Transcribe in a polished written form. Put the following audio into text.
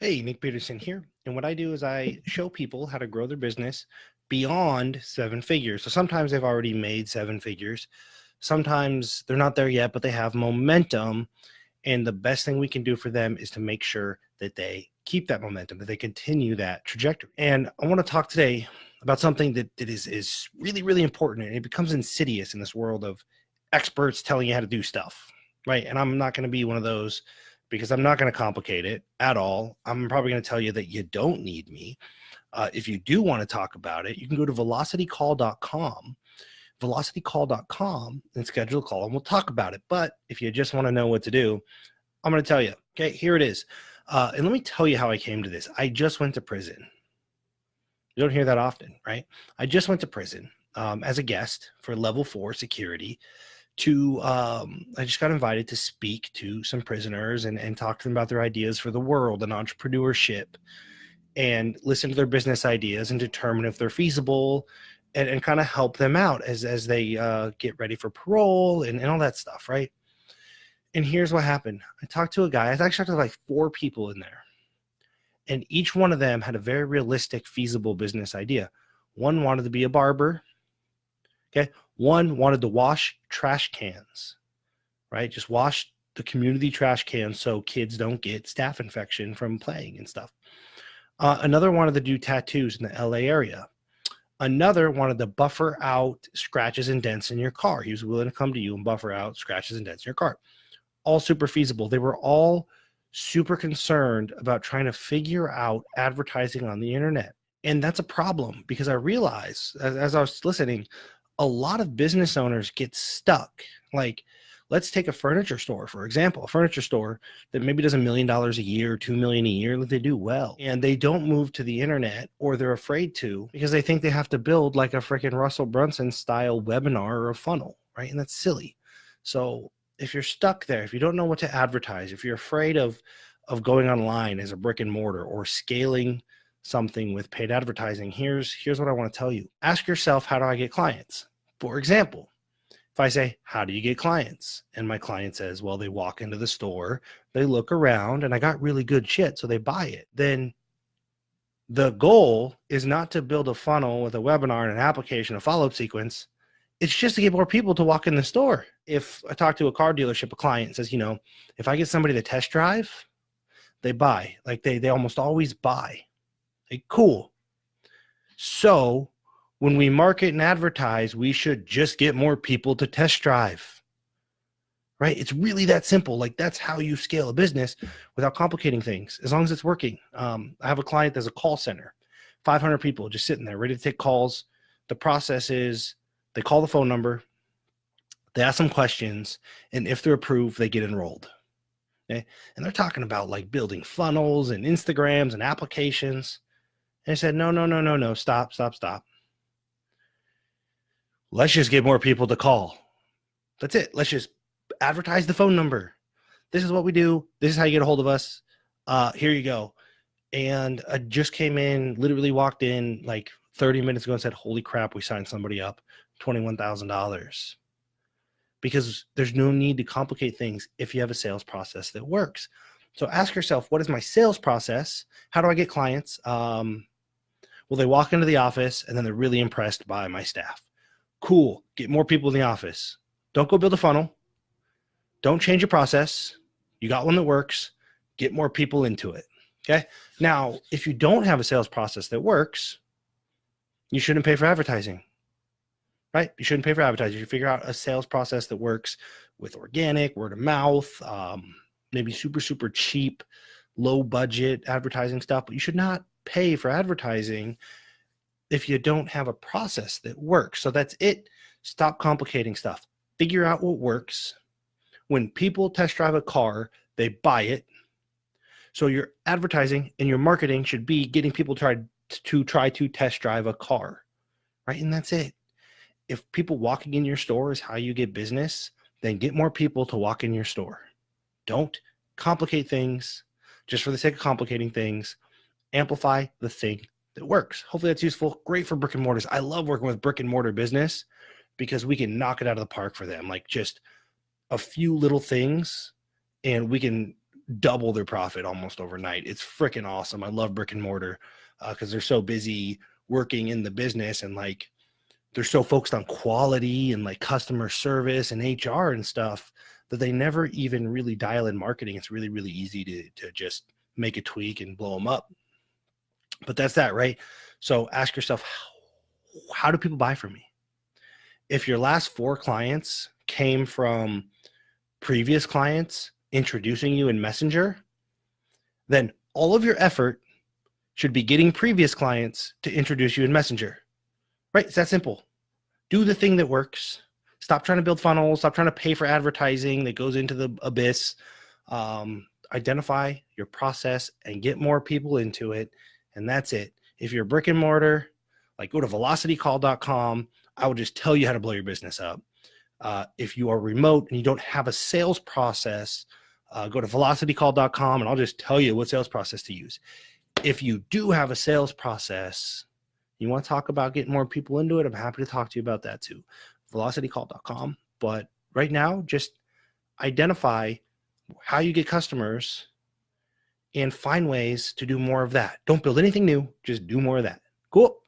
Hey, Nic Peterson here. And what I do is I show people how to grow their business beyond seven figures. So sometimes they've already made seven figures. Sometimes they're not there yet, but they have momentum. And the best thing we can do for them is to make sure that they keep that momentum, that they continue that trajectory. And I want to talk today about something that is really, really important. And it becomes insidious in this world of experts telling you how to do stuff, right? And I'm not going to be one of those because I'm not going to complicate it at all. I'm probably going to tell you that you don't need me. If you do want to talk about it, you can go to velocitycall.com and schedule a call and we'll talk about it. But if you just want to know what to do, I'm going to tell you. Okay, here it is. And let me tell you how I came to this. I just went to prison. You don't hear that often, right? I just went to prison as a guest for level 4 security I just got invited to speak to some prisoners and talk to them about their ideas for the world and entrepreneurship and listen to their business ideas and determine if they're feasible and kind of help them out as they get ready for parole and all that stuff, right? And here's what happened. I talked to a guy. I actually talked to like 4 people in there. And each one of them had a very realistic, feasible business idea. One wanted to be a barber. Okay. One wanted to wash trash cans, right? Just wash the community trash cans so kids don't get staph infection from playing and stuff. Another wanted to do tattoos in the LA area. Another wanted to buffer out scratches and dents in your car. He was willing to come to you and buffer out scratches and dents in your car. All super feasible. They were all super concerned about trying to figure out advertising on the internet. And that's a problem because I realized as I was listening, a lot of business owners get stuck. Like, let's take a furniture store, for example, a furniture store that maybe does $1 million a year, 2 million a year, they do well. And they don't move to the internet, or they're afraid to because they think they have to build like a freaking Russell Brunson style webinar or a funnel, right? And that's silly. So if you're stuck there, if you don't know what to advertise, if you're afraid of going online as a brick and mortar or scaling something with paid advertising, here's what I want to tell you. Ask yourself, how do I get clients? For example, if I say, how do you get clients? And my client says, well, they walk into the store, they look around, and I got really good shit, so they buy it. Then the goal is not to build a funnel with a webinar and an application, a follow-up sequence. It's just to get more people to walk in the store. If I talk to a car dealership, a client says, if I get somebody to test drive, they buy. Like they almost always buy. Like, cool. So when we market and advertise, we should just get more people to test drive, right? It's really that simple. Like, that's how you scale a business without complicating things, as long as it's working. I have a client that's a call center, 500 people just sitting there ready to take calls. The process is they call the phone number, they ask them questions, and if they're approved, they get enrolled. Okay? And they're talking about like building funnels and Instagrams and applications. And I said, no, stop. Let's just get more people to call. That's it. Let's just advertise the phone number. This is what we do. This is how you get a hold of us. Here you go. And I just came in, literally walked in like 30 minutes ago and said, holy crap, we signed somebody up, $21,000. Because there's no need to complicate things if you have a sales process that works. So ask yourself, what is my sales process? How do I get clients? Well, they walk into the office and then they're really impressed by my staff. Cool. Get more people in the office. Don't go build a funnel. Don't change your process. You got one that works. Get more people into it. Okay. Now, if you don't have a sales process that works, you shouldn't pay for advertising, right? You shouldn't pay for advertising. You should figure out a sales process that works with organic, word of mouth, maybe super, super cheap, low budget advertising stuff, but you should not pay for advertising if you don't have a process that works. So that's it. Stop complicating stuff. Figure out what works. When people test drive a car, they buy it. So your advertising and your marketing should be getting people to try to test drive a car, right? And that's it. If people walking in your store is how you get business, then get more people to walk in your store. Don't complicate things just for the sake of complicating things. Amplify the thing that works. Hopefully that's useful. Great for brick and mortars. I love working with brick and mortar business because we can knock it out of the park for them. Like just a few little things and we can double their profit almost overnight. It's freaking awesome. I love brick and mortar because they're so busy working in the business, and like they're so focused on quality and like customer service and HR and stuff that they never even really dial in marketing. It's really, really easy to just make a tweak and blow them up. But that's that, right? So ask yourself, how do people buy from me? If your last 4 clients came from previous clients introducing you in Messenger, then all of your effort should be getting previous clients to introduce you in Messenger, right? It's that simple. Do the thing that works. Stop trying to build funnels. Stop trying to pay for advertising that goes into the abyss. Identify your process and get more people into it. And that's it. If you're brick and mortar, like go to velocitycall.com. I will just tell you how to blow your business up. If you are remote and you don't have a sales process, go to velocitycall.com and I'll just tell you what sales process to use. If you do have a sales process, you want to talk about getting more people into it, I'm happy to talk to you about that too. velocitycall.com. But right now, just identify how you get customers and find ways to do more of that. Don't build anything new, just do more of that. Cool.